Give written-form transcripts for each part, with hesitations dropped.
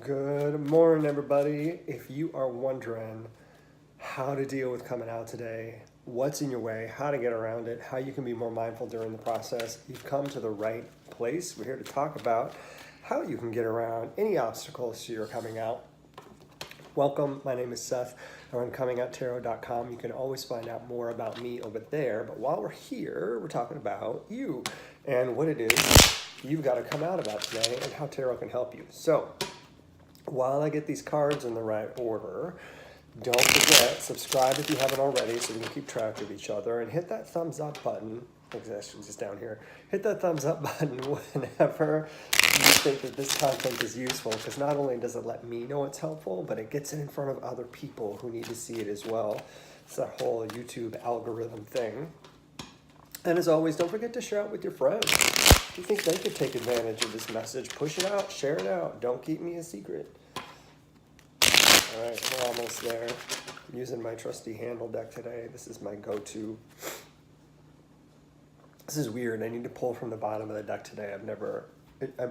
Good morning, everybody. If you are wondering how to deal with coming out today, what's in your way, how to get around it, how you can be more mindful during the process, you've come to the right place. We're here to talk about how you can get around any obstacles to your coming out. Welcome, my name is Seth. I run Comingouttarot.com. You can always find out more about me over there. But while we're here, we're talking about you and what it is you've got to come out about today and how tarot can help you. So, while I get these cards in the right order, don't forget, subscribe if you haven't already so we can keep track of each other, and hit that thumbs up button. Actually, just down here. Hit that thumbs up button whenever you think that this content is useful, because not only does it let me know it's helpful, but it gets it in front of other people who need to see it as well. It's that whole YouTube algorithm thing. And as always, don't forget to share it with your friends. If you think they could take advantage of this message, push it out, share it out. Don't keep me a secret. All right, we're almost there. I'm using my trusty handle deck today. This is my go-to. This is weird. I need to pull from the bottom of the deck today.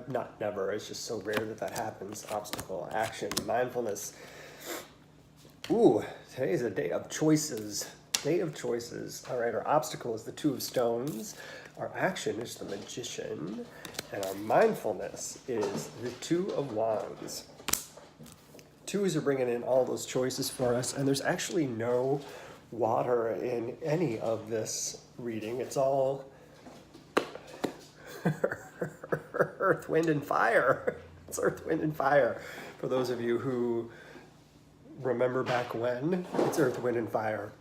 Not never, it's just so rare that happens. Obstacle, action, mindfulness. Ooh, today's a day of choices. Day of choices. All right, our obstacle is the Two of Stones. Our action is the Magician. And our mindfulness is the Two of Wands. Twos are bringing in all those choices for us, and there's actually no water in any of this reading. It's all earth, wind, and fire. It's earth, wind, and fire. For those of you who remember back when, it's earth, wind, and fire.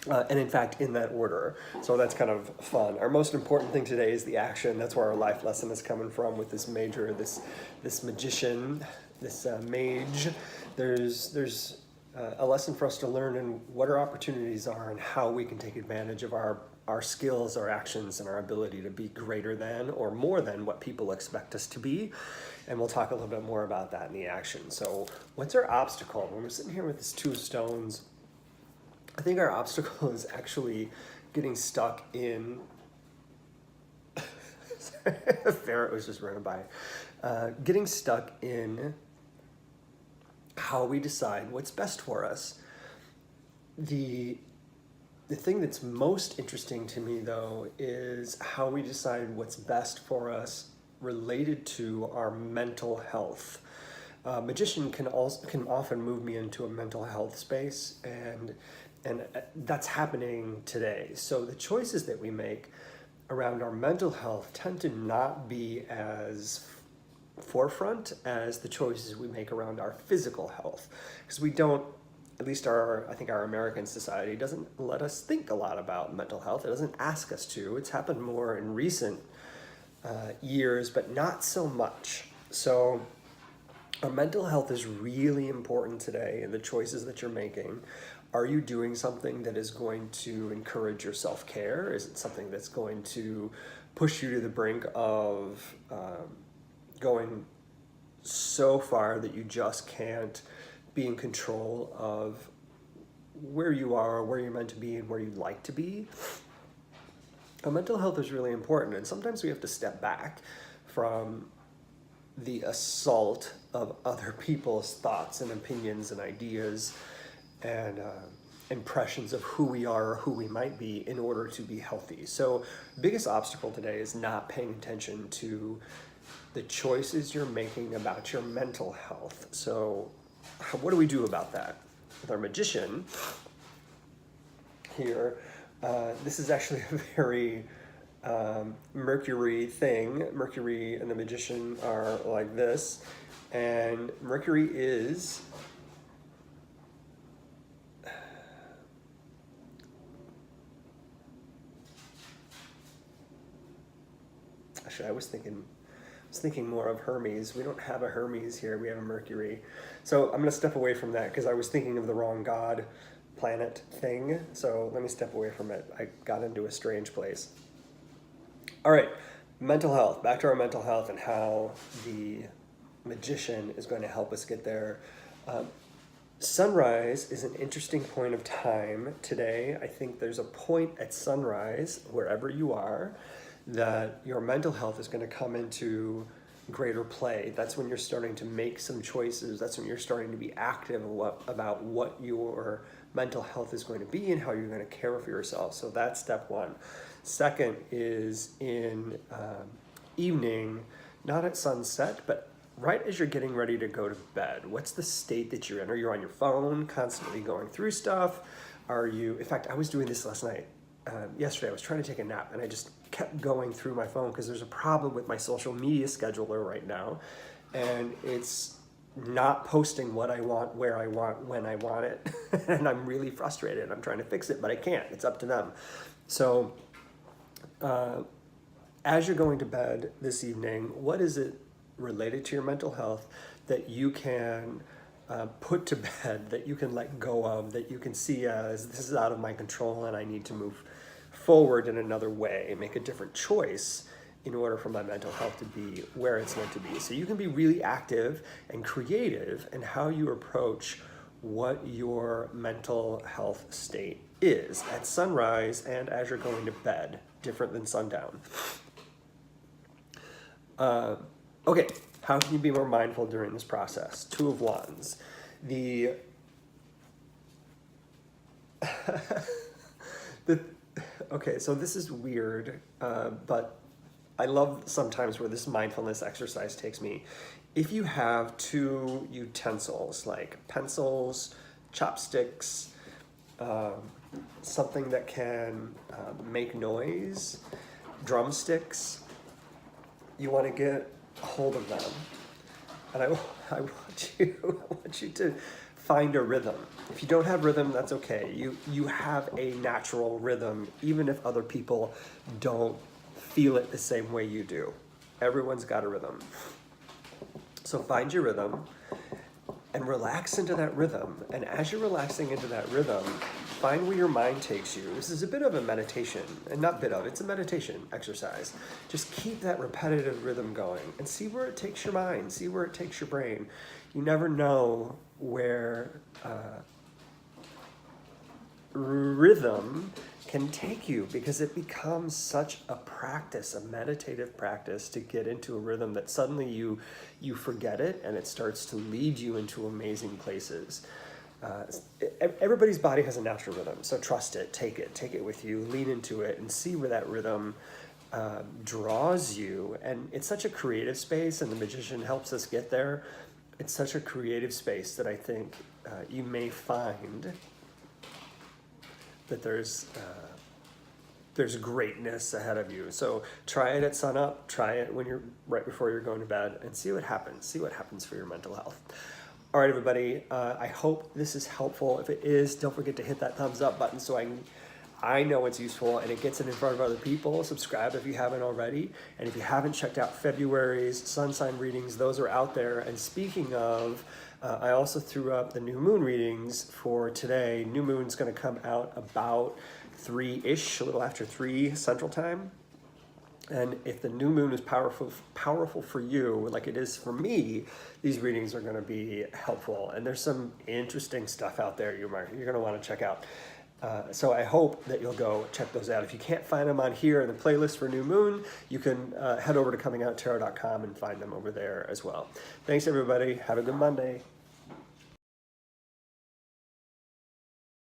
And in fact, in that order. So that's kind of fun. Our most important thing today is the action. That's where our life lesson is coming from with this major, this magician, this mage. There's a lesson for us to learn in what our opportunities are and how we can take advantage of our skills, our actions, and our ability to be greater than or more than what people expect us to be. And we'll talk a little bit more about that in the action. So what's our obstacle? When we're sitting here with this Two of Stones, I think our obstacle is actually getting stuck in... A ferret was just running by. Getting stuck in how we decide what's best for us. The thing that's most interesting to me, though, is how we decide what's best for us related to our mental health. Magician can often move me into a mental health space, and that's happening today. So the choices that we make around our mental health tend to not be as forefront as the choices we make around our physical health, because we don't, at least I think our American society doesn't let us think a lot about mental health. It doesn't ask us to. It's happened more in recent years, but not so much. So our mental health is really important today in the choices that you're making. Are you doing something that is going to encourage your self-care? Is it something that's going to push you to the brink of going so far that you just can't be in control of where you are, where you're meant to be, and where you'd like to be? Mental health is really important, and sometimes we have to step back from the assault of other people's thoughts and opinions and ideas and impressions of who we are or who we might be in order to be healthy. So biggest obstacle today is not paying attention to the choices you're making about your mental health. So what do we do about that? With our Magician here, this is actually a very Mercury thing. Mercury and the Magician are like this, and Mercury is... Actually, I was thinking more of Hermes. We don't have a Hermes here. We have a Mercury. So I'm going to step away from that because I was thinking of the wrong god planet thing. So let me step away from it. I got into a strange place. All right, mental health. Back to our mental health and how the Magician is going to help us get there. Sunrise is an interesting point of time today. I think there's a point at sunrise, wherever you are, that your mental health is going to come into greater play. That's when you're starting to make some choices. That's when you're starting to be active about what your mental health is going to be and how you're going to care for yourself. So that's step one. Second is in evening, not at sunset, but right as you're getting ready to go to bed. What's the state that you're in? Are you on your phone, constantly going through stuff? Are you, in fact, I was doing this last night. Yesterday, I was trying to take a nap, and I just kept going through my phone because there's a problem with my social media scheduler right now, and it's not posting what I want, where I want, when I want it, and I'm really frustrated. I'm trying to fix it, but I can't. It's up to them. So as you're going to bed this evening, what is it related to your mental health that you can put to bed, that you can let go of, that you can see as this is out of my control and I need to move forward in another way, make a different choice in order for my mental health to be where it's meant to be. So you can be really active and creative in how you approach what your mental health state is at sunrise and as you're going to bed, different than sundown. Okay, how can you be more mindful during this process? Two of Wands. Okay, so this is weird, but I love sometimes where this mindfulness exercise takes me. If you have two utensils like pencils, chopsticks, something that can make noise, drumsticks, you want to get a hold of them. And I want you to find a rhythm. If you don't have rhythm, that's okay. You have a natural rhythm, even if other people don't feel it the same way you do. Everyone's got a rhythm. So find your rhythm and relax into that rhythm. And as you're relaxing into that rhythm, find where your mind takes you. This is a bit of a meditation, and not bit of, it's a meditation exercise. Just keep that repetitive rhythm going and see where it takes your mind, see where it takes your brain. You never know where rhythm can take you, because it becomes such a practice, a meditative practice, to get into a rhythm that suddenly you forget it and it starts to lead you into amazing places. Everybody's body has a natural rhythm, so trust it, take it with you, lean into it, and see where that rhythm draws you. And it's such a creative space, and the magician helps us get there. It's such a creative space that I think you may find that there's greatness ahead of you. So try it at sunup, try it when you're right before you're going to bed, and see what happens. See what happens for your mental health. All right, everybody, I hope this is helpful. If it is, don't forget to hit that thumbs up button so I know it's useful and it gets it in front of other people. Subscribe if you haven't already. And if you haven't checked out February's sun sign readings, those are out there. And speaking of, I also threw up the new moon readings for today. New moon's going to come out about 3-ish, a little after 3 Central Time. And if the new moon is powerful for you, like it is for me, these readings are going to be helpful. And there's some interesting stuff out there you're going to want to check out. So I hope that you'll go check those out. If you can't find them on here in the playlist for New Moon, you can head over to Comingouttarot.com and find them over there as well. Thanks, everybody. Have a good Monday.